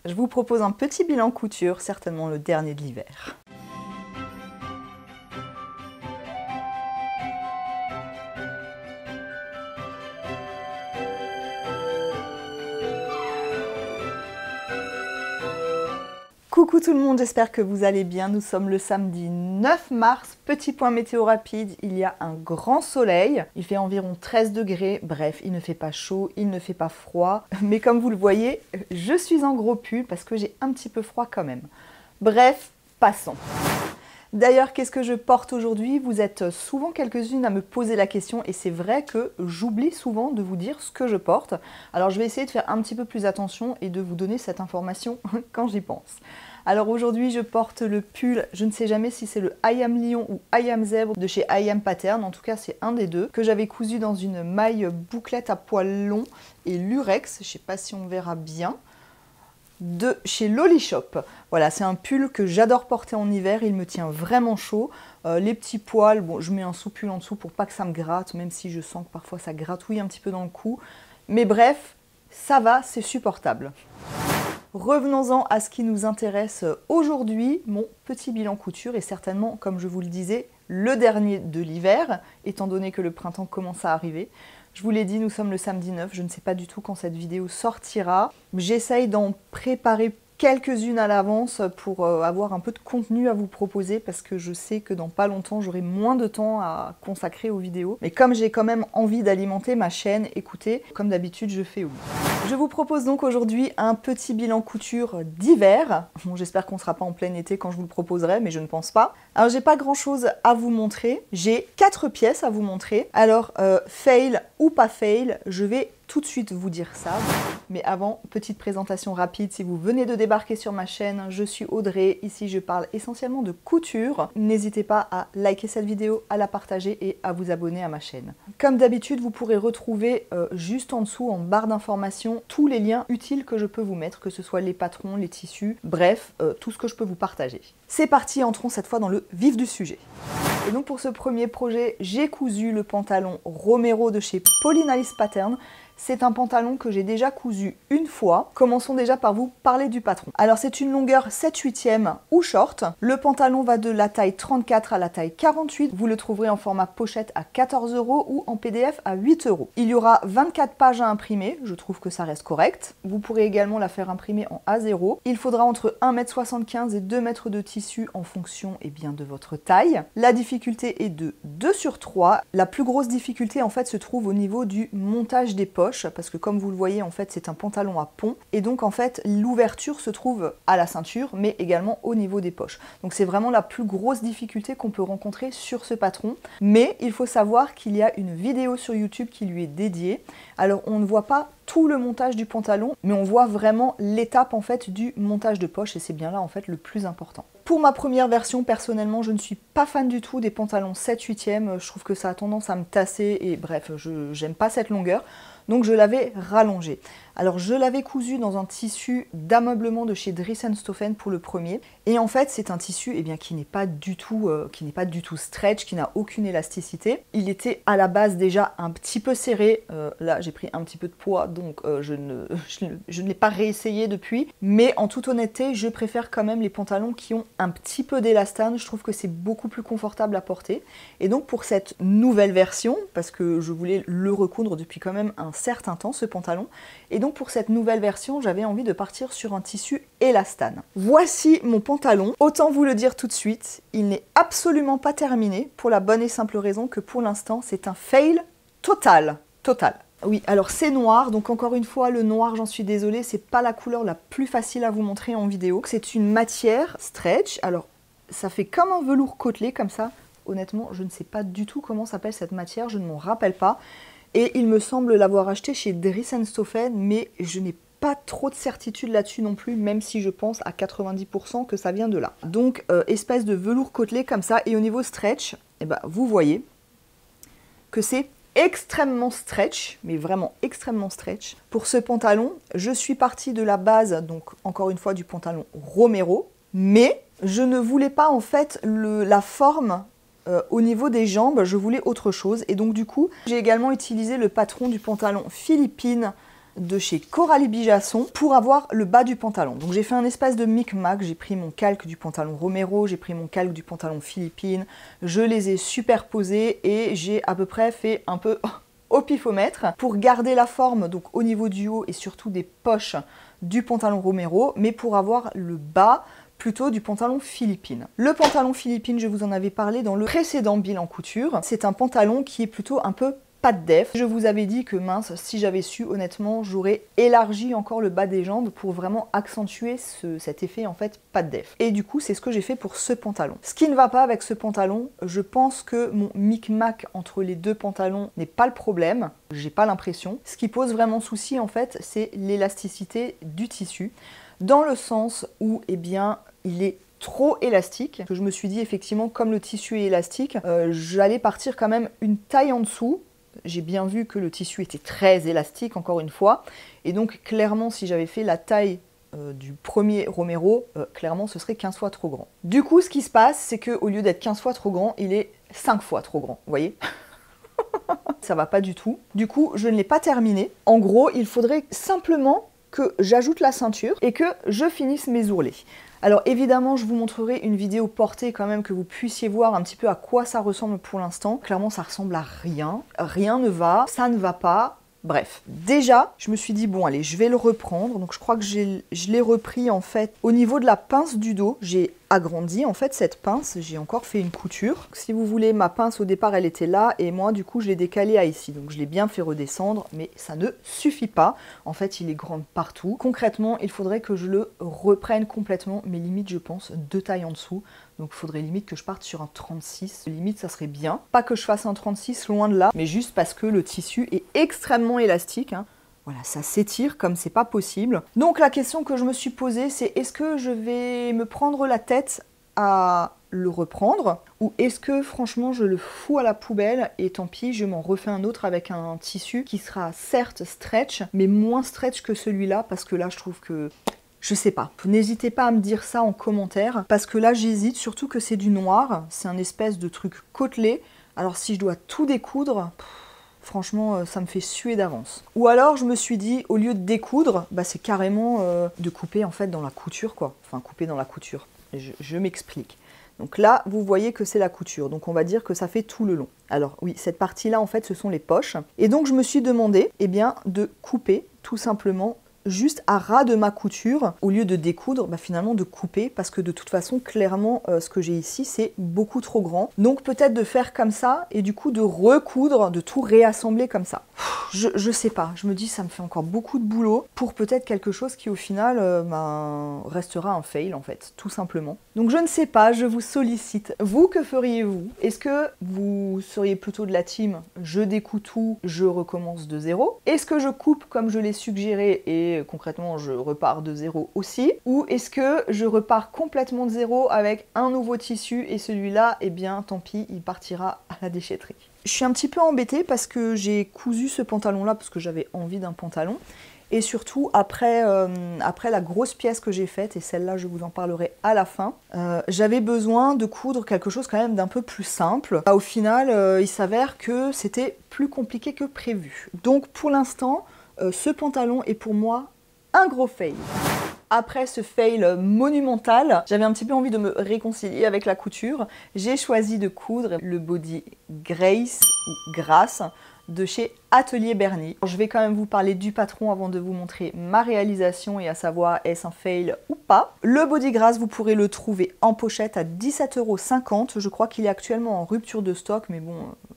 je vous propose un petit bilan couture, certainement le dernier de l'hiver. Coucou tout le monde, j'espère que vous allez bien. Nous sommes le samedi 9 mars, petit point météo rapide, il y a un grand soleil, il fait environ 13 degrés, bref, il ne fait pas chaud, il ne fait pas froid, mais comme vous le voyez, je suis en gros pull parce que j'ai un petit peu froid quand même. Bref, passons. D'ailleurs, qu'est-ce que je porte aujourd'hui? Vous êtes souvent quelques-unes à me poser la question et c'est vrai que j'oublie souvent de vous dire ce que je porte. Alors je vais essayer de faire un petit peu plus attention et de vous donner cette information quand j'y pense. Alors aujourd'hui, je porte le pull, je ne sais jamais si c'est le I Am Lion ou I Am Zèbre de chez I Am Pattern, en tout cas c'est un des deux, que j'avais cousu dans une maille bouclette à poils longs et lurex, je ne sais pas si on verra bien, de chez Lolly Shop. Voilà, c'est un pull que j'adore porter en hiver, il me tient vraiment chaud. Les petits poils, bon, je mets un sous-pull en dessous pour pas que ça me gratte, même si je sens que parfois ça gratouille un petit peu dans le cou. Mais bref, ça va, c'est supportable. Revenons-en à ce qui nous intéresse aujourd'hui, mon petit bilan couture et certainement, comme je vous le disais, le dernier de l'hiver, étant donné que le printemps commence à arriver. Je vous l'ai dit, nous sommes le samedi 9, je ne sais pas du tout quand cette vidéo sortira. J'essaye d'en préparer quelques-unes à l'avance pour avoir un peu de contenu à vous proposer parce que je sais que dans pas longtemps j'aurai moins de temps à consacrer aux vidéos. Mais comme j'ai quand même envie d'alimenter ma chaîne, écoutez, comme d'habitude je fais au mieux. Je vous propose donc aujourd'hui un petit bilan couture d'hiver. Bon, j'espère qu'on ne sera pas en plein été quand je vous le proposerai, mais je ne pense pas. Alors j'ai pas grand chose à vous montrer, j'ai 4 pièces à vous montrer. Alors fail ou pas fail, je vais tout de suite vous dire ça. Mais avant, petite présentation rapide, si vous venez de débarquer sur ma chaîne, je suis Audrey, ici je parle essentiellement de couture. N'hésitez pas à liker cette vidéo, à la partager et à vous abonner à ma chaîne. Comme d'habitude, vous pourrez retrouver juste en dessous, en barre d'informations, tous les liens utiles que je peux vous mettre, que ce soit les patrons, les tissus, bref, tout ce que je peux vous partager. C'est parti, entrons cette fois dans le vif du sujet. Et donc pour ce premier projet, j'ai cousu le pantalon Romero de chez Pauline Alice Pattern. C'est un pantalon que j'ai déjà cousu une fois. Commençons déjà par vous parler du patron. Alors c'est une longueur 7/8e ou short. Le pantalon va de la taille 34 à la taille 48. Vous le trouverez en format pochette à 14 € ou en PDF à 8 €. Il y aura 24 pages à imprimer. Je trouve que ça reste correct. Vous pourrez également la faire imprimer en A0. Il faudra entre 1,75 m et 2 m de tissu en fonction de votre taille. La difficulté est de 2/3. La plus grosse difficulté en fait se trouve au niveau du montage des poches parce que comme vous le voyez en fait c'est un pantalon à pont et donc en fait l'ouverture se trouve à la ceinture mais également au niveau des poches. Donc c'est vraiment la plus grosse difficulté qu'on peut rencontrer sur ce patron, mais il faut savoir qu'il y a une vidéo sur YouTube qui lui est dédiée. Alors on ne voit pas tout le montage du pantalon, mais on voit vraiment l'étape en fait du montage de poche et c'est bien là en fait le plus important. Pour ma première version, personnellement, je ne suis pas fan du tout des pantalons 7/8e. Je trouve que ça a tendance à me tasser et bref, j'aime pas cette longueur. Donc je l'avais rallongé. Alors je l'avais cousu dans un tissu d'ameublement de chez Dries & Stoffen pour le premier. Et en fait c'est un tissu qui n'est pas du tout stretch, qui n'a aucune élasticité. Il était à la base déjà un petit peu serré. Là j'ai pris un petit peu de poids donc je ne l'ai pas réessayé depuis. Mais en toute honnêteté je préfère quand même les pantalons qui ont un petit peu d'élastane. Je trouve que c'est beaucoup plus confortable à porter. Et donc pour cette nouvelle version, parce que je voulais le recoudre depuis quand même un certain temps ce pantalon, et donc pour cette nouvelle version j'avais envie de partir sur un tissu élastane. Voici mon pantalon, autant vous le dire tout de suite, il n'est absolument pas terminé pour la bonne et simple raison que pour l'instant c'est un fail total. Oui, alors c'est noir, donc encore une fois, le noir, j'en suis désolée, c'est pas la couleur la plus facile à vous montrer en vidéo. C'est une matière stretch, alors ça fait comme un velours côtelé comme ça. Honnêtement, je ne sais pas du tout comment s'appelle cette matière, je ne m'en rappelle pas. Et il me semble l'avoir acheté chez Dries & Stoffen, mais je n'ai pas trop de certitude là-dessus non plus, même si je pense à 90% que ça vient de là. Donc, espèce de velours côtelé comme ça, et au niveau stretch, vous voyez que c'est extrêmement stretch, mais vraiment extrêmement stretch. Pour ce pantalon, je suis partie de la base, donc encore une fois du pantalon Romero, mais je ne voulais pas en fait la forme au niveau des jambes, je voulais autre chose. Et donc du coup, j'ai également utilisé le patron du pantalon Philippine de chez Coralie Bijasson pour avoir le bas du pantalon. Donc j'ai fait un espèce de micmac, j'ai pris mon calque du pantalon Romero, j'ai pris mon calque du pantalon Philippine, je les ai superposés et j'ai à peu près fait un peu au pifomètre pour garder la forme donc au niveau du haut et surtout des poches du pantalon Romero, mais pour avoir le bas plutôt du pantalon Philippine. Le pantalon Philippine, je vous en avais parlé dans le précédent bilan couture. C'est un pantalon qui est plutôt un peu pas de def. Je vous avais dit que mince, si j'avais su, honnêtement, j'aurais élargi encore le bas des jambes pour vraiment accentuer cet effet en fait pas de def. Et du coup, c'est ce que j'ai fait pour ce pantalon. Ce qui ne va pas avec ce pantalon, je pense que mon micmac entre les deux pantalons n'est pas le problème. J'ai pas l'impression. Ce qui pose vraiment souci en fait, c'est l'élasticité du tissu. Dans le sens où, eh bien, il est trop élastique. Je me suis dit effectivement, comme le tissu est élastique, j'allais partir quand même une taille en dessous. J'ai bien vu que le tissu était très élastique, encore une fois. Et donc, clairement, si j'avais fait la taille du premier Romero, clairement, ce serait 15 fois trop grand. Du coup, ce qui se passe, c'est qu'au lieu d'être 15 fois trop grand, il est 5 fois trop grand. Vous voyez? Ça va pas du tout. Du coup, je ne l'ai pas terminé. En gros, il faudrait simplement que j'ajoute la ceinture et que je finisse mes ourlets. Alors évidemment, je vous montrerai une vidéo portée quand même que vous puissiez voir un petit peu à quoi ça ressemble pour l'instant. Clairement, ça ressemble à rien. Rien ne va, ça ne va pas. Bref, déjà, je me suis dit, bon allez, je vais le reprendre. Donc je crois que je l'ai repris en fait au niveau de la pince du dos. J'ai agrandi en fait cette pince, j'ai encore fait une couture. Si vous voulez, ma pince au départ elle était là et moi du coup je l'ai décalée à ici. Donc je l'ai bien fait redescendre, mais ça ne suffit pas. En fait il est grand partout. Concrètement, il faudrait que je le reprenne complètement, mais limite je pense 2 tailles en dessous. Donc il faudrait limite que je parte sur un 36. Limite ça serait bien. Pas que je fasse un 36, loin de là, mais juste parce que le tissu est extrêmement élastique. Voilà, ça s'étire comme c'est pas possible. Donc la question que je me suis posée, c'est est-ce que je vais me prendre la tête à le reprendre ou est-ce que franchement je le fous à la poubelle et tant pis, je m'en refais un autre avec un tissu qui sera certes stretch, mais moins stretch que celui-là parce que là je trouve que... Je sais pas. N'hésitez pas à me dire ça en commentaire parce que là j'hésite, surtout que c'est du noir, c'est un espèce de truc côtelé. Alors si je dois tout découdre... Franchement, ça me fait suer d'avance. Ou alors, je me suis dit, au lieu de découdre, bah, c'est carrément de couper en fait dans la couture, quoi. Enfin, couper dans la couture. Je m'explique. Donc là, vous voyez que c'est la couture. Donc on va dire que ça fait tout le long. Alors oui, cette partie-là, en fait, ce sont les poches. Et donc, je me suis demandé, eh bien, de couper tout simplement juste à ras de ma couture, au lieu de découdre, bah finalement de couper, parce que de toute façon, clairement, ce que j'ai ici, c'est beaucoup trop grand. Donc peut-être de faire comme ça, et du coup de recoudre, de tout réassembler comme ça. Je sais pas, je me dis ça me fait encore beaucoup de boulot pour peut-être quelque chose qui au final restera un fail en fait, tout simplement. Donc je ne sais pas, je vous sollicite. Vous, que feriez-vous? Est-ce que vous seriez plutôt de la team je découds tout, je recommence de zéro? Est-ce que je coupe comme je l'ai suggéré et concrètement je repars de zéro aussi? Ou est-ce que je repars complètement de zéro avec un nouveau tissu et celui-là, eh bien tant pis, il partira à la déchetterie? Je suis un petit peu embêtée parce que j'ai cousu ce pantalon-là parce que j'avais envie d'un pantalon. Et surtout, après la grosse pièce que j'ai faite, et celle-là, je vous en parlerai à la fin, j'avais besoin de coudre quelque chose quand même d'un peu plus simple. Au final, il s'avère que c'était plus compliqué que prévu. Donc pour l'instant, ce pantalon est pour moi un gros fail. Après ce fail monumental, j'avais un petit peu envie de me réconcilier avec la couture. J'ai choisi de coudre le body Grace ou Grace de chez Atelier Berny. Je vais quand même vous parler du patron avant de vous montrer ma réalisation et à savoir est-ce un fail ou pas. Le body Grace, vous pourrez le trouver en pochette à 17,50 €. Je crois qu'il est actuellement en rupture de stock, mais bon,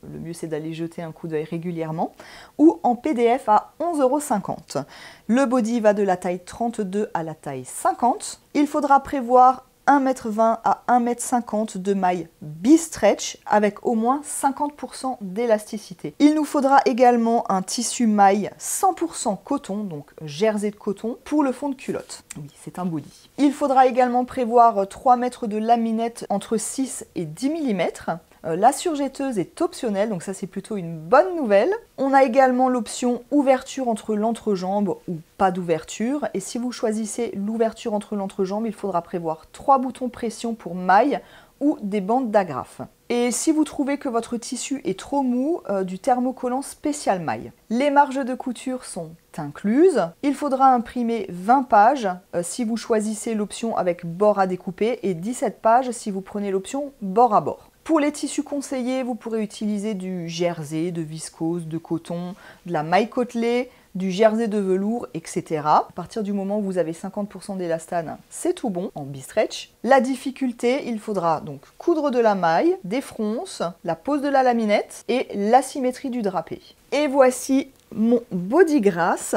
le mieux c'est d'aller jeter un coup d'œil régulièrement. Ou en PDF à 11,50 €. Le body va de la taille 32 à la taille 50. Il faudra prévoir 1,20 m à 1,50 m de maille bi-stretch avec au moins 50% d'élasticité. Il nous faudra également un tissu maille 100% coton, donc jersey de coton, pour le fond de culotte. Oui, c'est un body. Il faudra également prévoir 3 mètres de laminette entre 6 et 10 mm. La surjetteuse est optionnelle, donc ça c'est plutôt une bonne nouvelle. On a également l'option ouverture entre l'entrejambe ou pas d'ouverture. Et si vous choisissez l'ouverture entre l'entrejambe, il faudra prévoir 3 boutons pression pour maille ou des bandes d'agrafe. Et si vous trouvez que votre tissu est trop mou, du thermocollant spécial maille. Les marges de couture sont incluses. Il faudra imprimer 20 pages si vous choisissez l'option avec bord à découper et 17 pages si vous prenez l'option bord à bord. Pour les tissus conseillés, vous pourrez utiliser du jersey, de viscose, de coton, de la maille côtelée, du jersey de velours, etc. À partir du moment où vous avez 50% d'élastane, c'est tout bon en bi-stretch. La difficulté, il faudra donc coudre de la maille, des fronces, la pose de la laminette et l'asymétrie du drapé. Et voici mon body grass,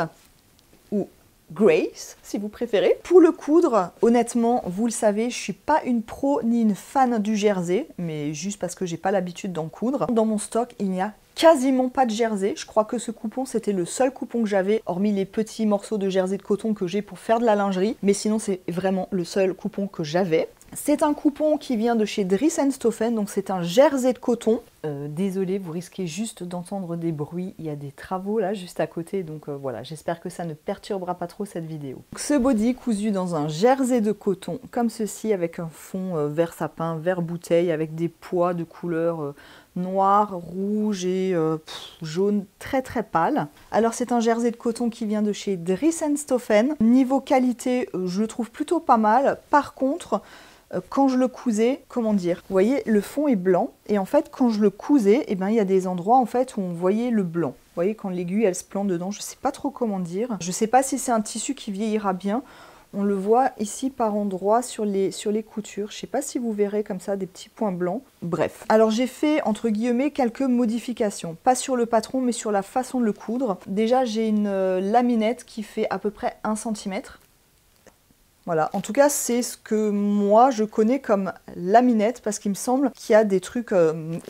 ou Grace, si vous préférez. Pour le coudre, honnêtement, vous le savez, je suis pas une pro ni une fan du jersey, mais juste parce que j'ai pas l'habitude d'en coudre. Dans mon stock, il n'y a quasiment pas de jersey. Je crois que ce coupon, c'était le seul coupon que j'avais, hormis les petits morceaux de jersey de coton que j'ai pour faire de la lingerie. Mais sinon, c'est vraiment le seul coupon que j'avais. C'est un coupon qui vient de chez Dries & Stoffen, donc c'est un jersey de coton. Désolé, vous risquez juste d'entendre des bruits, il y a des travaux là juste à côté, donc voilà, j'espère que ça ne perturbera pas trop cette vidéo. Donc, ce body cousu dans un jersey de coton, comme ceci, avec un fond vert sapin, vert bouteille, avec des pois de couleur noir, rouge et jaune très très pâle. Alors c'est un jersey de coton qui vient de chez Dries & Stoffen. Niveau qualité, je le trouve plutôt pas mal. Par contre, quand je le cousais, comment dire, vous voyez, le fond est blanc et en fait quand je le cousais, eh ben, il y a des endroits en fait où on voyait le blanc. Vous voyez, quand l'aiguille elle se plante dedans, je sais pas trop comment dire. Je sais pas si c'est un tissu qui vieillira bien. On le voit ici par endroits sur les coutures. Je sais pas si vous verrez comme ça des petits points blancs. Bref. Alors j'ai fait entre guillemets quelques modifications. Pas sur le patron mais sur la façon de le coudre. Déjà j'ai une laminette qui fait à peu près 1 cm. Voilà, en tout cas c'est ce que moi je connais comme laminette parce qu'il me semble qu'il y a des trucs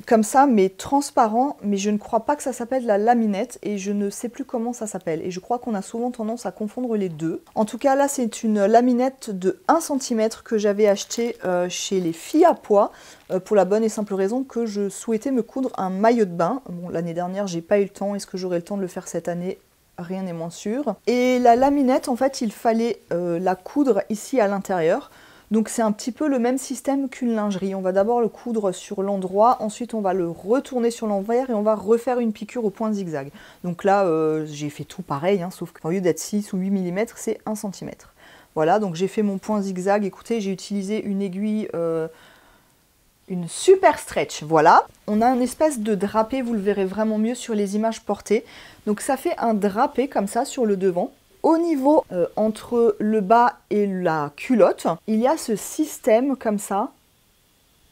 comme ça mais transparents, mais je ne crois pas que ça s'appelle la laminette et je ne sais plus comment ça s'appelle et je crois qu'on a souvent tendance à confondre les deux. En tout cas là c'est une laminette de 1 cm que j'avais acheté chez les filles à pois pour la bonne et simple raison que je souhaitais me coudre un maillot de bain. Bon, l'année dernière j'ai pas eu le temps, est-ce que j'aurai le temps de le faire cette année ? Rien n'est moins sûr. Et la laminette, en fait, il fallait la coudre ici à l'intérieur. Donc c'est un petit peu le même système qu'une lingerie. On va d'abord le coudre sur l'endroit, ensuite on va le retourner sur l'envers et on va refaire une piqûre au point zigzag. Donc là, j'ai fait tout pareil, hein, sauf qu'au lieu d'être 6 ou 8 mm, c'est 1 cm. Voilà, donc j'ai fait mon point zigzag. Écoutez, j'ai utilisé une aiguille... une super stretch, voilà. On a une espèce de drapé, vous le verrez vraiment mieux sur les images portées. Donc ça fait un drapé comme ça sur le devant. Au niveau entre le bas et la culotte, il y a ce système comme ça.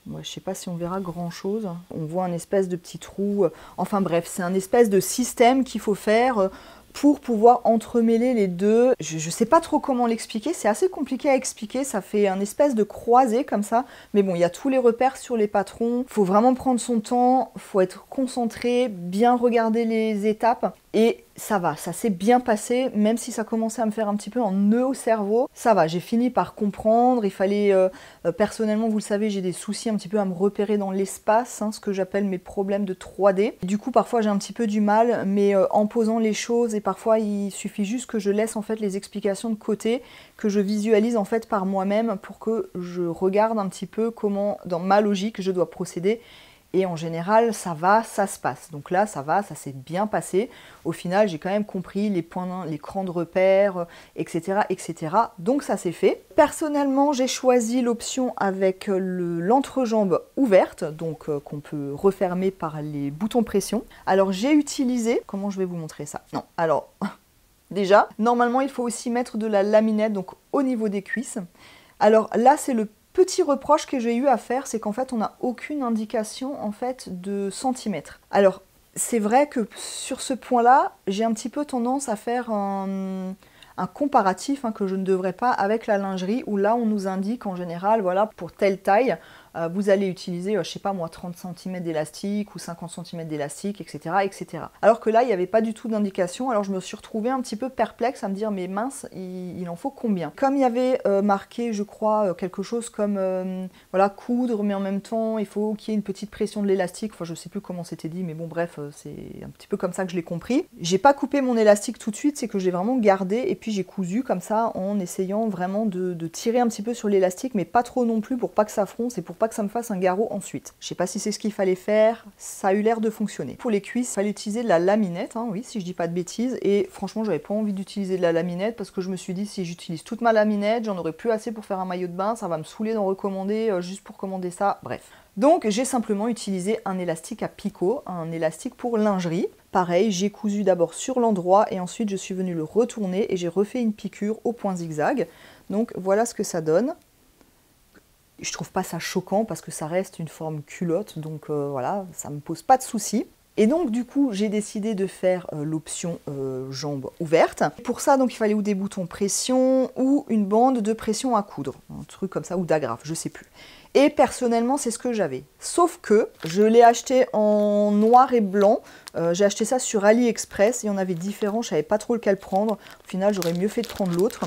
Moi, je ne sais pas si on verra grand chose. On voit un espèce de petit trou. Enfin bref, c'est un espèce de système qu'il faut faire pour pouvoir entremêler les deux. Je ne sais pas trop comment l'expliquer, c'est assez compliqué à expliquer, ça fait un espèce de croisé comme ça, mais bon, il y a tous les repères sur les patrons, il faut vraiment prendre son temps, il faut être concentré, bien regarder les étapes, et ça va, ça s'est bien passé, même si ça commençait à me faire un petit peu un nœud au cerveau, ça va, j'ai fini par comprendre, il fallait, personnellement, vous le savez, j'ai des soucis un petit peu à me repérer dans l'espace, hein, ce que j'appelle mes problèmes de 3D. Du coup, parfois, j'ai un petit peu du mal, mais en posant les choses, et parfois, il suffit juste que je laisse en fait les explications de côté, que je visualise en fait par moi-même pour que je regarde un petit peu comment, dans ma logique, je dois procéder. Et en général, ça va, ça se passe. Donc là, ça va, ça s'est bien passé. Au final, j'ai quand même compris les points, les crans de repère, etc., etc. Donc ça s'est fait. Personnellement, j'ai choisi l'option avec l'entrejambe ouverte, donc qu'on peut refermer par les boutons pression. Alors j'ai utilisé... Comment je vais vous montrer ça? Non, alors... Déjà, normalement, il faut aussi mettre de la laminette, donc au niveau des cuisses. Alors là, c'est le petit reproche que j'ai eu à faire, c'est qu'en fait on n'a aucune indication en fait de centimètres. Alors c'est vrai que sur ce point-là, j'ai un petit peu tendance à faire un comparatif que je ne devrais pas avec la lingerie, où là on nous indique en général, voilà, pour telle taille, vous allez utiliser, je sais pas moi, 30 cm d'élastique ou 50 cm d'élastique, etc., etc. Alors que là, il n'y avait pas du tout d'indication, alors je me suis retrouvée un petit peu perplexe à me dire, mais mince, il en faut combien? Comme il y avait marqué, je crois, quelque chose comme, voilà, coudre, mais en même temps, il faut qu'il y ait une petite pression de l'élastique, enfin je sais plus comment c'était dit, mais bon bref, c'est un petit peu comme ça que je l'ai compris. J'ai pas coupé mon élastique tout de suite, c'est que j'ai vraiment gardé, et puis j'ai cousu comme ça, en essayant vraiment de tirer un petit peu sur l'élastique, mais pas trop non plus, pour pas que ça fronce, et pour pas que ça me fasse un garrot ensuite. Je sais pas si c'est ce qu'il fallait faire, ça a eu l'air de fonctionner. Pour les cuisses, il fallait utiliser de la laminette, hein, oui, si je dis pas de bêtises, et franchement, j'avais pas envie d'utiliser de la laminette parce que je me suis dit, si j'utilise toute ma laminette, j'en aurais plus assez pour faire un maillot de bain, ça va me saouler d'en recommander juste pour commander ça, bref. Donc j'ai simplement utilisé un élastique à picot, un élastique pour lingerie. Pareil, j'ai cousu d'abord sur l'endroit et ensuite je suis venue le retourner et j'ai refait une piqûre au point zigzag. Donc voilà ce que ça donne. Je trouve pas ça choquant parce que ça reste une forme culotte, donc voilà, ça me pose pas de soucis. Et donc du coup j'ai décidé de faire l'option jambes ouvertes. Pour ça donc il fallait ou des boutons pression ou une bande de pression à coudre, un truc comme ça, ou d'agrafe, je sais plus. Et personnellement c'est ce que j'avais. Sauf que je l'ai acheté en noir et blanc, j'ai acheté ça sur AliExpress, il y en avait différents, je savais pas trop lequel prendre. Au final j'aurais mieux fait de prendre l'autre.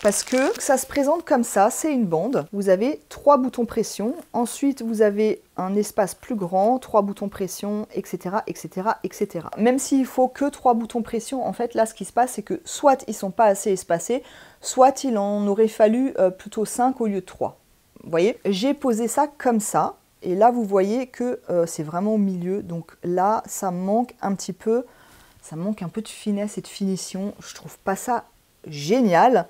Parce que ça se présente comme ça, c'est une bande. Vous avez 3 boutons pression, ensuite vous avez un espace plus grand, 3 boutons pression, etc., etc., etc. Même s'il faut que 3 boutons pression, en fait là ce qui se passe c'est que soit ils sont pas assez espacés, soit il en aurait fallu plutôt 5 au lieu de 3. Vous voyez, j'ai posé ça comme ça, et là vous voyez que c'est vraiment au milieu, donc là ça manque un petit peu, ça manque un peu de finesse et de finition. Je trouve pas ça génial.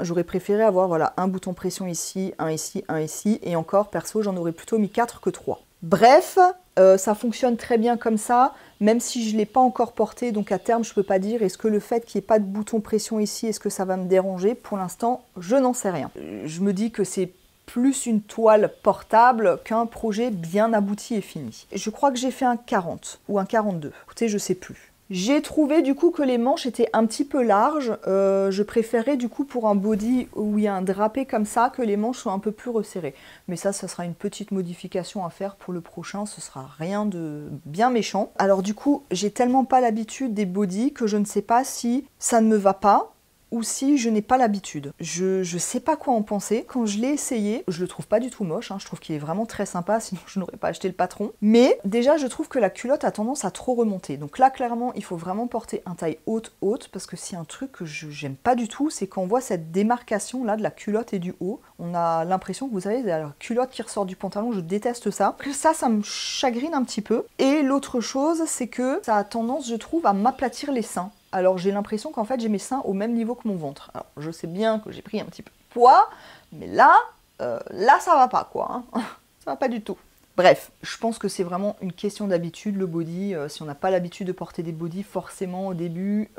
J'aurais préféré avoir voilà, un bouton pression ici, un ici, un ici, et encore, perso, j'en aurais plutôt mis 4 que 3. Bref, ça fonctionne très bien comme ça, même si je ne l'ai pas encore porté, donc à terme, je ne peux pas dire, est-ce que le fait qu'il n'y ait pas de bouton pression ici, est-ce que ça va me déranger? Pour l'instant, je n'en sais rien. Je me dis que c'est plus une toile portable qu'un projet bien abouti et fini. Je crois que j'ai fait un 40 ou un 42, écoutez, je ne sais plus. J'ai trouvé du coup que les manches étaient un petit peu larges, je préférais du coup pour un body où il y a un drapé comme ça que les manches soient un peu plus resserrées. Mais ça sera une petite modification à faire pour le prochain, ce sera rien de bien méchant. Alors du coup, j'ai tellement pas l'habitude des bodys que je ne sais pas si ça ne me va pas ou si je n'ai pas l'habitude. Je sais pas quoi en penser. Quand je l'ai essayé, je le trouve pas du tout moche, hein. Je trouve qu'il est vraiment très sympa, sinon je n'aurais pas acheté le patron. Mais déjà, je trouve que la culotte a tendance à trop remonter. Donc là, clairement, il faut vraiment porter un taille haute, parce que c'est un truc que j'aime pas du tout, c'est quand on voit cette démarcation là de la culotte et du haut. On a l'impression que vous savez, la culotte qui ressort du pantalon, je déteste ça. Ça me chagrine un petit peu. Et l'autre chose, c'est que ça a tendance, je trouve, à m'aplatir les seins. Alors j'ai l'impression qu'en fait j'ai mes seins au même niveau que mon ventre. Alors je sais bien que j'ai pris un petit peu de poids, mais là ça va pas quoi, hein. Ça va pas du tout. Bref, je pense que c'est vraiment une question d'habitude le body. Si on n'a pas l'habitude de porter des bodys, forcément au début,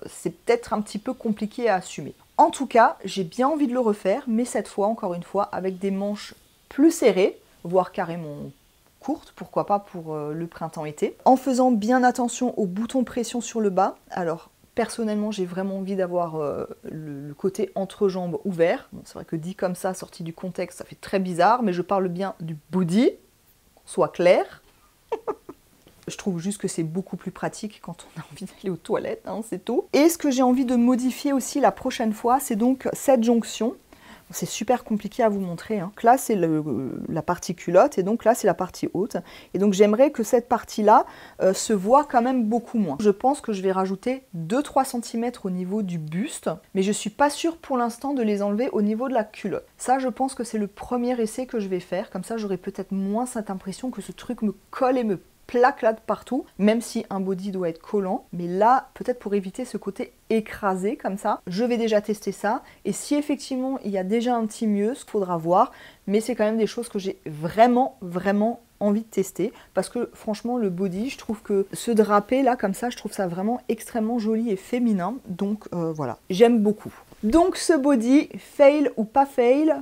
c'est peut-être un petit peu compliqué à assumer. En tout cas, j'ai bien envie de le refaire, mais cette fois, encore une fois, avec des manches plus serrées, voire carrément courte, pourquoi pas pour le printemps-été, en faisant bien attention aux boutons pression sur le bas. Alors personnellement j'ai vraiment envie d'avoir le côté entrejambe ouvert. Bon, c'est vrai que dit comme ça, sorti du contexte, ça fait très bizarre, mais je parle bien du body, qu'on soit clair. Je trouve juste que c'est beaucoup plus pratique quand on a envie d'aller aux toilettes, hein, c'est tout. Et ce que j'ai envie de modifier aussi la prochaine fois, c'est donc cette jonction. C'est super compliqué à vous montrer, hein. Là, c'est la partie culotte et donc là, c'est la partie haute. Et donc, j'aimerais que cette partie-là se voit quand même beaucoup moins. Je pense que je vais rajouter 2-3 cm au niveau du buste, mais je ne suis pas sûre pour l'instant de les enlever au niveau de la culotte. Ça, je pense que c'est le premier essai que je vais faire. Comme ça, j'aurai peut-être moins cette impression que ce truc me colle et me plaque là de partout, même si un body doit être collant. Mais là, peut-être pour éviter ce côté écrasé comme ça, je vais déjà tester ça. Et si effectivement il y a déjà un petit mieux, ce qu'il faudra voir, mais c'est quand même des choses que j'ai vraiment envie de tester, parce que franchement le body, je trouve que ce drapé là comme ça, je trouve ça vraiment extrêmement joli et féminin. Donc voilà, j'aime beaucoup. Donc ce body, fail ou pas fail,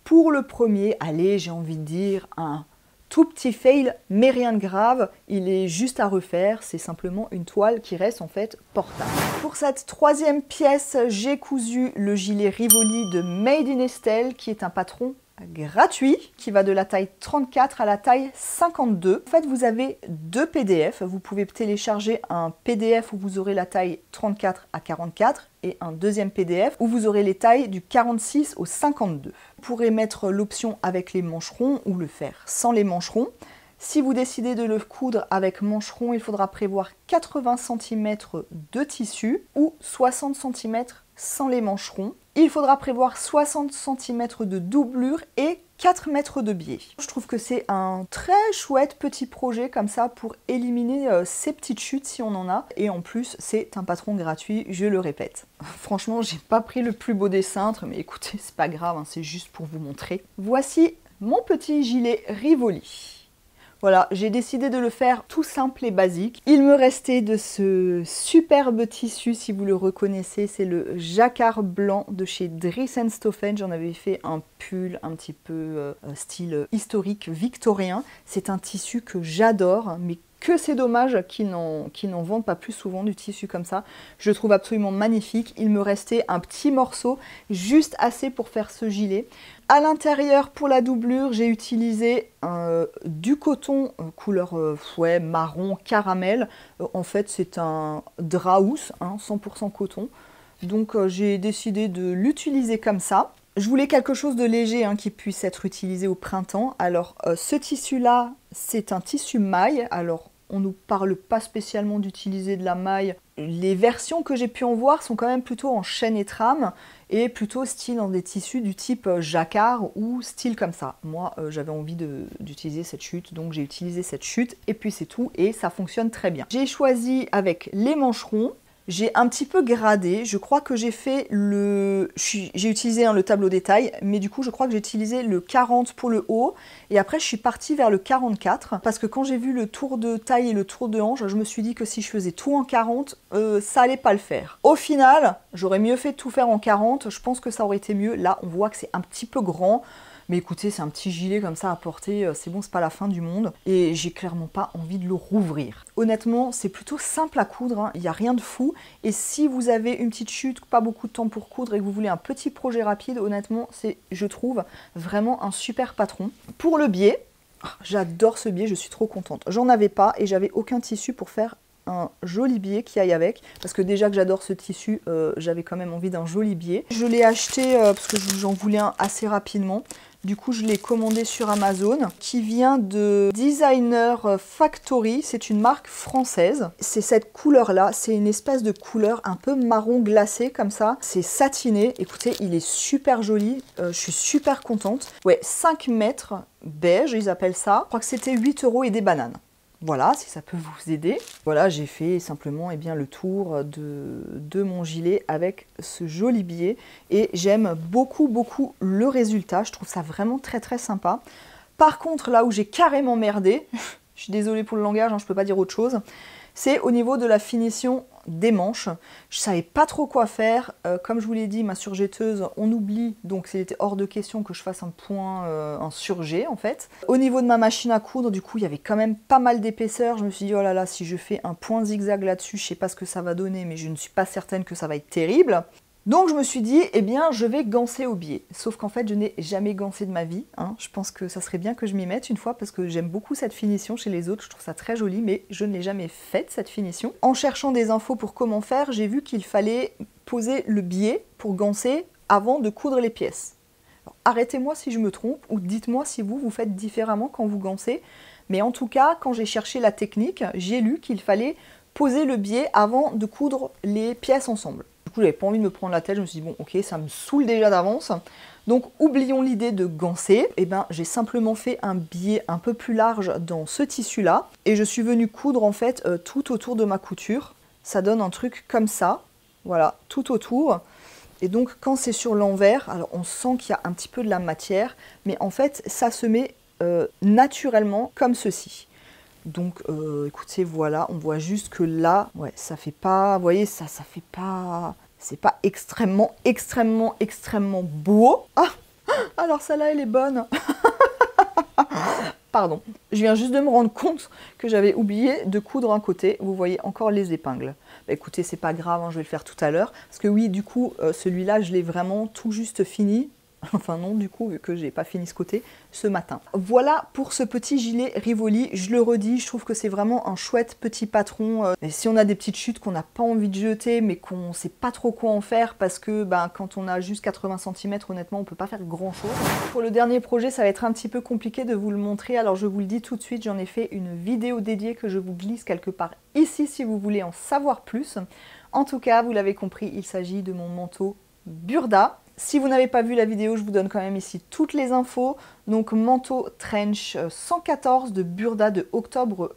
pour le premier, allez, j'ai envie de dire un tout petit fail, mais rien de grave, il est juste à refaire, c'est simplement une toile qui reste en fait portable. Pour cette troisième pièce, j'ai cousu le gilet Rivoli de Made in Estelle, qui est un patron gratuit, qui va de la taille 34 à la taille 52. En fait, vous avez deux PDF. Vous pouvez télécharger un PDF où vous aurez la taille 34 à 44 et un deuxième PDF où vous aurez les tailles du 46 au 52. Vous pourrez mettre l'option avec les mancherons ou le faire sans les mancherons. Si vous décidez de le coudre avec mancherons, il faudra prévoir 80 cm de tissu ou 60 cm sans les mancherons. Il faudra prévoir 60 cm de doublure et 4 mètres de biais. Je trouve que c'est un très chouette petit projet comme ça pour éliminer ces petites chutes si on en a. Et en plus, c'est un patron gratuit, je le répète. Franchement, j'ai pas pris le plus beau des cintres, mais écoutez, c'est pas grave, hein, c'est juste pour vous montrer. Voici mon petit gilet Rivoli. Voilà, j'ai décidé de le faire tout simple et basique. Il me restait de ce superbe tissu, si vous le reconnaissez, c'est le jacquard blanc de chez Dries & Stoffen. J'en avais fait un pull un petit peu style historique victorien. C'est un tissu que j'adore, mais que c'est dommage qu'ils n'en vendent pas plus souvent du tissu comme ça. Je le trouve absolument magnifique. Il me restait un petit morceau, juste assez pour faire ce gilet. À l'intérieur, pour la doublure, j'ai utilisé du coton couleur marron caramel. En fait, c'est un drap housse, 100% coton. Donc, j'ai décidé de l'utiliser comme ça. Je voulais quelque chose de léger qui puisse être utilisé au printemps. Alors, ce tissu-là, c'est un tissu maille. Alors, on ne nous parle pas spécialement d'utiliser de la maille. Les versions que j'ai pu en voir sont quand même plutôt en chaîne et trame et plutôt style dans des tissus du type jacquard ou style comme ça. Moi, j'avais envie d'utiliser cette chute, donc j'ai utilisé cette chute et puis c'est tout et ça fonctionne très bien. J'ai choisi avec les mancherons. J'ai un petit peu gradé, je crois que j'ai fait le... J'ai utilisé le tableau détail, mais du coup je crois que j'ai utilisé le 40 pour le haut, et après je suis partie vers le 44, parce que quand j'ai vu le tour de taille et le tour de hanche, je me suis dit que si je faisais tout en 40, ça allait pas le faire. Au final, j'aurais mieux fait de tout faire en 40, je pense que ça aurait été mieux. Là, on voit que c'est un petit peu grand, mais écoutez, c'est un petit gilet comme ça à porter, c'est bon, c'est pas la fin du monde. Et j'ai clairement pas envie de le rouvrir. Honnêtement, c'est plutôt simple à coudre, il n'y a rien de fou. Et si vous avez une petite chute, pas beaucoup de temps pour coudre et que vous voulez un petit projet rapide, honnêtement, c'est, je trouve, vraiment un super patron. Pour le biais, j'adore ce biais, je suis trop contente. J'en avais pas et j'avais aucun tissu pour faire un joli biais qui aille avec, parce que déjà que j'adore ce tissu, j'avais quand même envie d'un joli biais. Je l'ai acheté parce que j'en voulais un assez rapidement. Du coup, je l'ai commandé sur Amazon, qui vient de Designer Factory. C'est une marque française. C'est cette couleur-là. C'est une espèce de couleur un peu marron glacé, comme ça. C'est satiné. Écoutez, il est super joli. Je suis super contente. Ouais, 5 mètres beige, ils appellent ça. Je crois que c'était 8 € et des bananes. Voilà, si ça peut vous aider. Voilà, j'ai fait simplement le tour de mon gilet avec ce joli biais. Et j'aime beaucoup le résultat. Je trouve ça vraiment très sympa. Par contre, là où j'ai carrément merdé, je suis désolée pour le langage, je peux pas dire autre chose, c'est au niveau de la finition des manches. Je savais pas trop quoi faire. Comme je vous l'ai dit, ma surjetteuse, on oublie, donc c'était hors de question que je fasse un point en surjet en fait. Au niveau de ma machine à coudre, du coup, il y avait quand même pas mal d'épaisseur. Je me suis dit, oh là là, si je fais un point zigzag là-dessus, je sais pas ce que ça va donner, mais je ne suis pas certaine que ça va être terrible. Donc je me suis dit, eh bien, je vais ganser au biais. Sauf qu'en fait, je n'ai jamais gancé de ma vie. Je pense que ça serait bien que je m'y mette une fois parce que j'aime beaucoup cette finition chez les autres. Je trouve ça très joli, mais je ne l'ai jamais faite, cette finition. En cherchant des infos pour comment faire, j'ai vu qu'il fallait poser le biais pour ganser avant de coudre les pièces. Arrêtez-moi si je me trompe ou dites-moi si vous faites différemment quand vous gancez. Mais en tout cas, quand j'ai cherché la technique, j'ai lu qu'il fallait poser le biais avant de coudre les pièces ensemble. Du coup, j'avais pas envie de me prendre la tête, je me suis dit, bon, ok, ça me saoule déjà d'avance. Donc, oublions l'idée de ganser. Et ben, j'ai simplement fait un biais un peu plus large dans ce tissu-là. Et je suis venue coudre, en fait, tout autour de ma couture. Ça donne un truc comme ça. Voilà, tout autour. Et donc, quand c'est sur l'envers, alors on sent qu'il y a un petit peu de la matière. Mais en fait, ça se met naturellement comme ceci. Donc, écoutez, voilà, on voit juste que là, ouais, ça fait pas, vous voyez, ça fait pas, c'est pas extrêmement beau. Ah, alors celle-là, elle est bonne. Pardon, je viens juste de me rendre compte que j'avais oublié de coudre un côté. Vous voyez encore les épingles. Bah, écoutez, c'est pas grave, je vais le faire tout à l'heure. Parce que oui, du coup, celui-là, je l'ai vraiment tout juste fini. Enfin non, du coup, vu que j'ai pas fini ce côté ce matin. Voilà pour ce petit gilet Rivoli. Je le redis, je trouve que c'est vraiment un chouette petit patron. Et si on a des petites chutes qu'on n'a pas envie de jeter, mais qu'on sait pas trop quoi en faire, parce que quand on a juste 80 cm, honnêtement, on peut pas faire grand chose. Pour le dernier projet, ça va être un petit peu compliqué de vous le montrer. Alors je vous le dis tout de suite, j'en ai fait une vidéo dédiée que je vous glisse quelque part ici si vous voulez en savoir plus. En tout cas, vous l'avez compris, il s'agit de mon manteau Burda. Si vous n'avez pas vu la vidéo, je vous donne quand même ici toutes les infos. Donc manteau trench 114 de Burda de octobre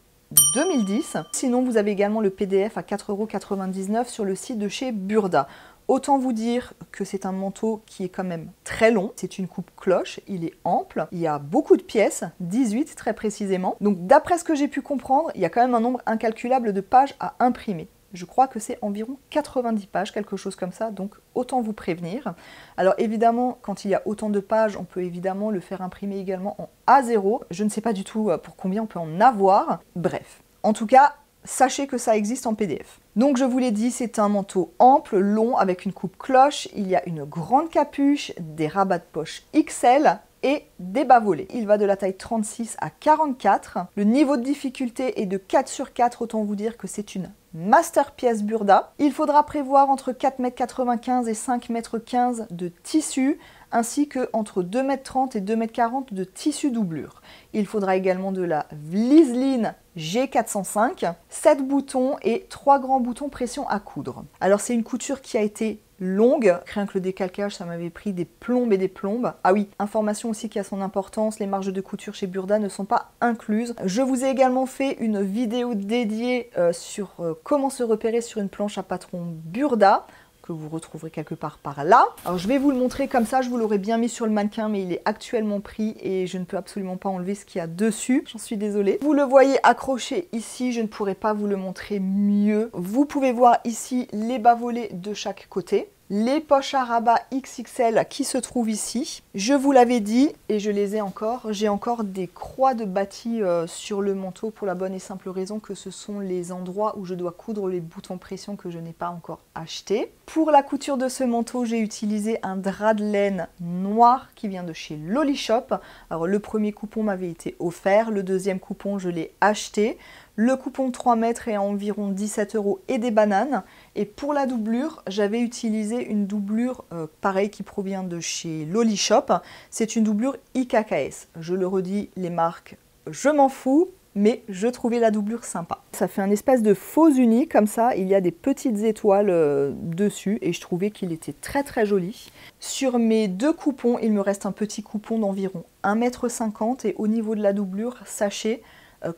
2010. Sinon, vous avez également le PDF à 4,99 € sur le site de chez Burda. Autant vous dire que c'est un manteau qui est quand même très long. C'est une coupe cloche, il est ample. Il y a beaucoup de pièces, 18 très précisément. Donc d'après ce que j'ai pu comprendre, il y a quand même un nombre incalculable de pages à imprimer. Je crois que c'est environ 90 pages, quelque chose comme ça, donc autant vous prévenir. Alors évidemment, quand il y a autant de pages, on peut évidemment le faire imprimer également en A0. Je ne sais pas du tout pour combien on peut en avoir. Bref, en tout cas, sachez que ça existe en PDF. Donc je vous l'ai dit, c'est un manteau ample, long, avec une coupe cloche. Il y a une grande capuche, des rabats de poche XL et des bas volets. Il va de la taille 36 à 44. Le niveau de difficulté est de 4 sur 4, autant vous dire que c'est une masterpiece Burda. Il faudra prévoir entre 4,95 m et 5,15 m de tissu, ainsi que entre 2,30 m et 2,40 m de tissu doublure. Il faudra également de la Vliseline G405, 7 boutons et 3 grands boutons pression à coudre. Alors c'est une couture qui a été longue, rien que le décalcage ça m'avait pris des plombes et des plombes. Ah oui, information aussi qui a son importance, les marges de couture chez Burda ne sont pas incluses. Je vous ai également fait une vidéo dédiée sur comment se repérer sur une planche à patron Burda, que vous retrouverez quelque part par là. Alors je vais vous le montrer comme ça, je vous l'aurais bien mis sur le mannequin, mais il est actuellement pris et je ne peux absolument pas enlever ce qu'il y a dessus. J'en suis désolée. Vous le voyez accroché ici, je ne pourrais pas vous le montrer mieux. Vous pouvez voir ici les bas volets de chaque côté. Les poches à rabat XXL qui se trouvent ici. Je vous l'avais dit et je les ai encore. J'ai encore des croix de bâti sur le manteau pour la bonne et simple raison que ce sont les endroits où je dois coudre les boutons pression que je n'ai pas encore achetés. Pour la couture de ce manteau, j'ai utilisé un drap de laine noir qui vient de chez Loli Shop. Alors le premier coupon m'avait été offert, le deuxième coupon je l'ai acheté. Le coupon de 3 mètres est à environ 17 € et des bananes. Et pour la doublure, j'avais utilisé une doublure pareil qui provient de chez Loli Shop. C'est une doublure IKKS. Je le redis, les marques, je m'en fous, mais je trouvais la doublure sympa. Ça fait un espèce de faux uni comme ça. Il y a des petites étoiles dessus et je trouvais qu'il était très très joli. Sur mes deux coupons, il me reste un petit coupon d'environ 1,50 m et au niveau de la doublure, sachez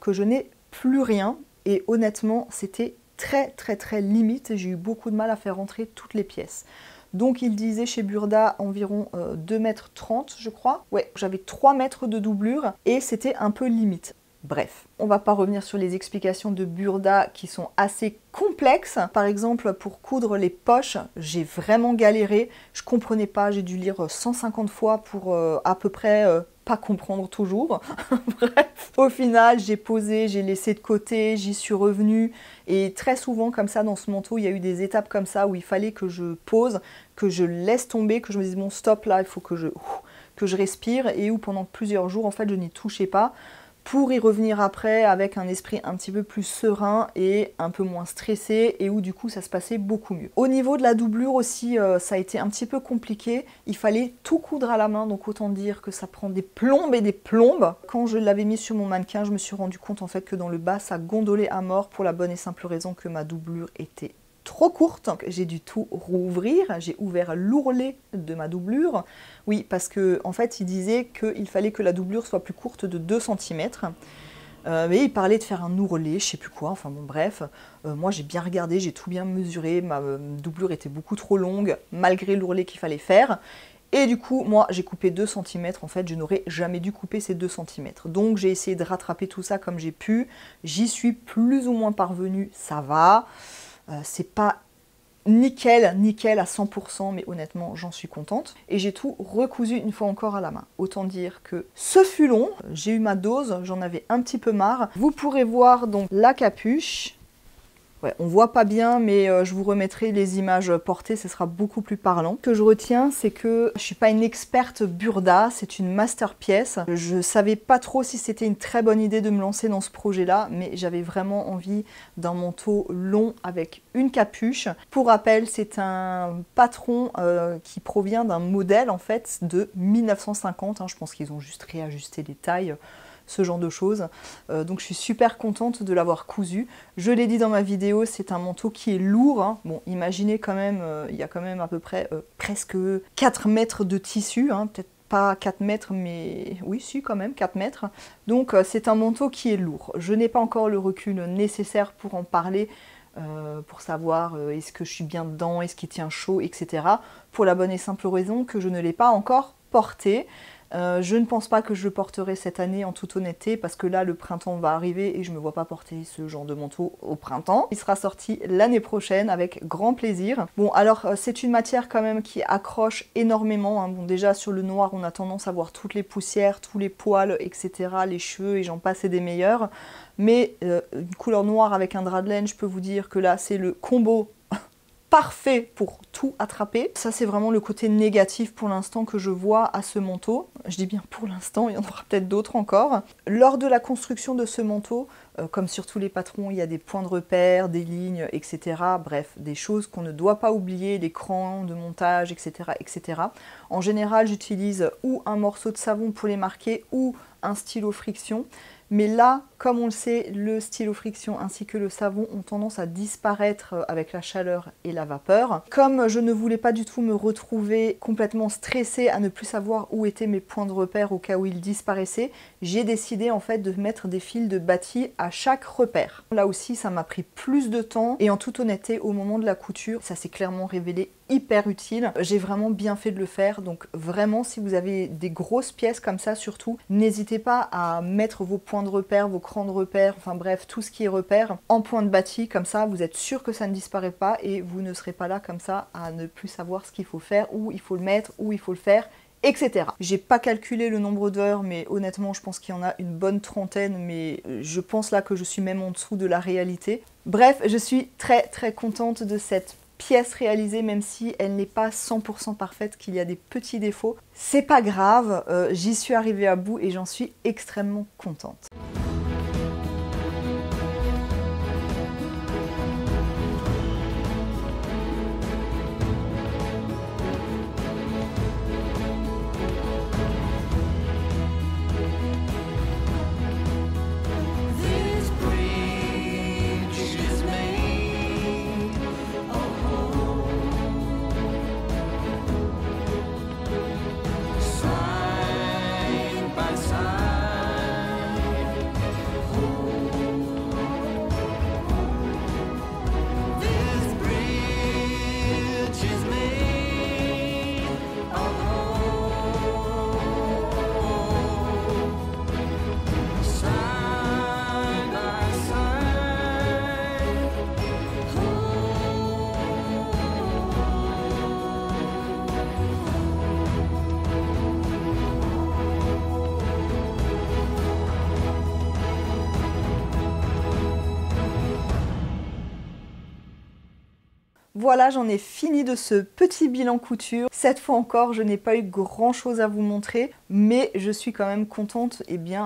que je n'ai plus rien et honnêtement c'était très limite. J'ai eu beaucoup de mal à faire rentrer toutes les pièces. Donc il disait chez Burda environ 2,30 m je crois. Ouais, j'avais 3 mètres de doublure et c'était un peu limite. Bref, on va pas revenir sur les explications de Burda qui sont assez complexes. Par exemple, pour coudre les poches, j'ai vraiment galéré. Je comprenais pas, j'ai dû lire 150 fois pour à peu près pas comprendre toujours. Bref, au final, j'ai posé, j'ai laissé de côté, j'y suis revenue. Et très souvent, comme ça, dans ce manteau, il y a eu des étapes comme ça où il fallait que je pose, que je laisse tomber, que je me dise bon stop là, il faut que je respire et où pendant plusieurs jours, en fait, je n'y touchais pas, pour y revenir après avec un esprit un petit peu plus serein et un peu moins stressé et où du coup ça se passait beaucoup mieux. Au niveau de la doublure aussi, ça a été un petit peu compliqué. Il fallait tout coudre à la main, donc autant dire que ça prend des plombes et des plombes. Quand je l'avais mis sur mon mannequin, je me suis rendu compte en fait que dans le bas ça gondolait à mort pour la bonne et simple raison que ma doublure était trop courte. J'ai dû tout rouvrir, j'ai ouvert l'ourlet de ma doublure. Oui, parce que en fait, il disait qu'il fallait que la doublure soit plus courte de 2 cm. Mais il parlait de faire un ourlet, je sais plus quoi, enfin bon bref. Moi j'ai bien regardé, j'ai tout bien mesuré, ma doublure était beaucoup trop longue, malgré l'ourlet qu'il fallait faire. Et du coup, moi, j'ai coupé 2 cm. En fait, je n'aurais jamais dû couper ces 2 cm. Donc, j'ai essayé de rattraper tout ça comme j'ai pu. J'y suis plus ou moins parvenue, ça va. C'est pas nickel à 100%, mais honnêtement, j'en suis contente. Et j'ai tout recousu une fois encore à la main. Autant dire que ce fut long, j'ai eu ma dose, j'en avais un petit peu marre. Vous pourrez voir donc la capuche. Ouais, on voit pas bien, mais je vous remettrai les images portées, ce sera beaucoup plus parlant. Ce que je retiens, c'est que je suis pas une experte Burda, c'est une masterpiece. Je savais pas trop si c'était une très bonne idée de me lancer dans ce projet-là, mais j'avais vraiment envie d'un manteau long avec une capuche. Pour rappel, c'est un patron qui provient d'un modèle en fait de 1950. Hein, je pense qu'ils ont juste réajusté les tailles. ce genre de choses. Donc je suis super contente de l'avoir cousu. Je l'ai dit dans ma vidéo, c'est un manteau qui est lourd, hein. Bon, imaginez quand même, il y a quand même à peu près presque 4 mètres de tissu, hein, peut-être pas 4 mètres, mais oui, si, quand même, 4 mètres. Donc c'est un manteau qui est lourd. Je n'ai pas encore le recul nécessaire pour en parler, pour savoir est-ce que je suis bien dedans, est-ce qu'il tient chaud, etc. Pour la bonne et simple raison que je ne l'ai pas encore porté. Je ne pense pas que je le porterai cette année en toute honnêteté parce que là le printemps va arriver et je ne me vois pas porter ce genre de manteau au printemps. Il sera sorti l'année prochaine avec grand plaisir. Bon alors c'est une matière quand même qui accroche énormément, hein. Bon déjà sur le noir on a tendance à voir toutes les poussières, tous les poils, etc. Les cheveux et j'en passe et des meilleurs. Mais une couleur noire avec un drap de laine, je peux vous dire que là c'est le combo parfait pour tout attraper. Ça c'est vraiment le côté négatif pour l'instant que je vois à ce manteau. Je dis bien pour l'instant, il y en aura peut-être d'autres encore. Lors de la construction de ce manteau, comme sur tous les patrons, il y a des points de repère, des lignes, etc. Bref, des choses qu'on ne doit pas oublier, les crans de montage, etc. etc. En général, j'utilise ou un morceau de savon pour les marquer ou un stylo friction. Mais là, comme on le sait, le stylo friction ainsi que le savon ont tendance à disparaître avec la chaleur et la vapeur. Comme je ne voulais pas du tout me retrouver complètement stressée à ne plus savoir où étaient mes points de repère au cas où ils disparaissaient, j'ai décidé en fait de mettre des fils de bâti à chaque repère. Là aussi, ça m'a pris plus de temps et en toute honnêteté, au moment de la couture, ça s'est clairement révélé hyper utile. J'ai vraiment bien fait de le faire, donc vraiment si vous avez des grosses pièces comme ça surtout, n'hésitez pas à mettre vos points de repère, vos crans de repère, enfin bref, tout ce qui est repère en point de bâti, comme ça vous êtes sûr que ça ne disparaît pas et vous ne serez pas là comme ça à ne plus savoir ce qu'il faut faire, où il faut le mettre, où il faut le faire, etc. J'ai pas calculé le nombre d'heures, mais honnêtement je pense qu'il y en a une bonne trentaine, mais je pense là que je suis même en dessous de la réalité. Bref, je suis très contente de cette pièce réalisée, même si elle n'est pas 100% parfaite, qu'il y a des petits défauts. C'est pas grave, j'y suis arrivée à bout et j'en suis extrêmement contente. Voilà, j'en ai fini de ce petit bilan couture. Cette fois encore, je n'ai pas eu grand chose à vous montrer, mais je suis quand même contente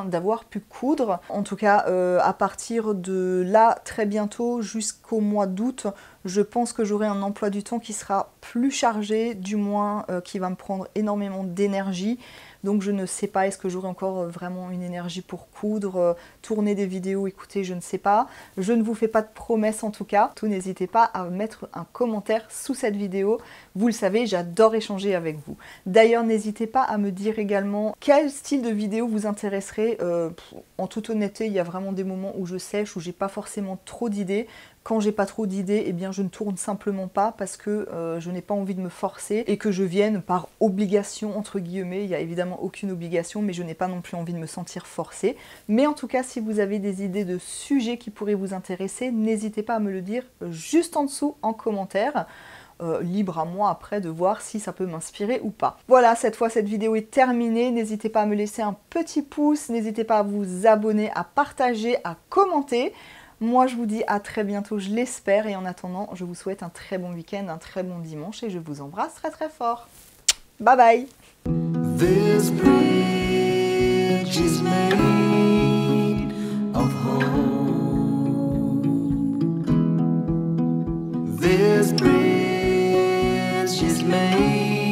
d'avoir pu coudre. En tout cas, à partir de là, très bientôt, jusqu'au mois d'août, je pense que j'aurai un emploi du temps qui sera plus chargé, du moins qui va me prendre énormément d'énergie. Donc je ne sais pas, est-ce que j'aurai encore vraiment une énergie pour coudre, tourner des vidéos, écoutez, je ne sais pas. Je ne vous fais pas de promesses en tout cas. Tout n'hésitez pas à mettre un commentaire sous cette vidéo. Vous le savez, j'adore échanger avec vous. D'ailleurs, n'hésitez pas à me dire également quel style de vidéo vous intéresserait. En toute honnêteté, il y a vraiment des moments où je sèche, où j'ai pas forcément trop d'idées. Quand j'ai pas trop d'idées, eh bien je ne tourne simplement pas parce que je n'ai pas envie de me forcer et que je vienne par obligation entre guillemets. Il n'y a évidemment aucune obligation, mais je n'ai pas non plus envie de me sentir forcée. Mais en tout cas, si vous avez des idées de sujets qui pourraient vous intéresser, n'hésitez pas à me le dire juste en dessous en commentaire. Libre à moi après de voir si ça peut m'inspirer ou pas. Voilà, cette fois cette vidéo est terminée. N'hésitez pas à me laisser un petit pouce, n'hésitez pas à vous abonner, à partager, à commenter. Moi, je vous dis à très bientôt, je l'espère. Et en attendant, je vous souhaite un très bon week-end, un très bon dimanche. Et je vous embrasse très fort. Bye bye. This bridge is made of hope. This bridge is made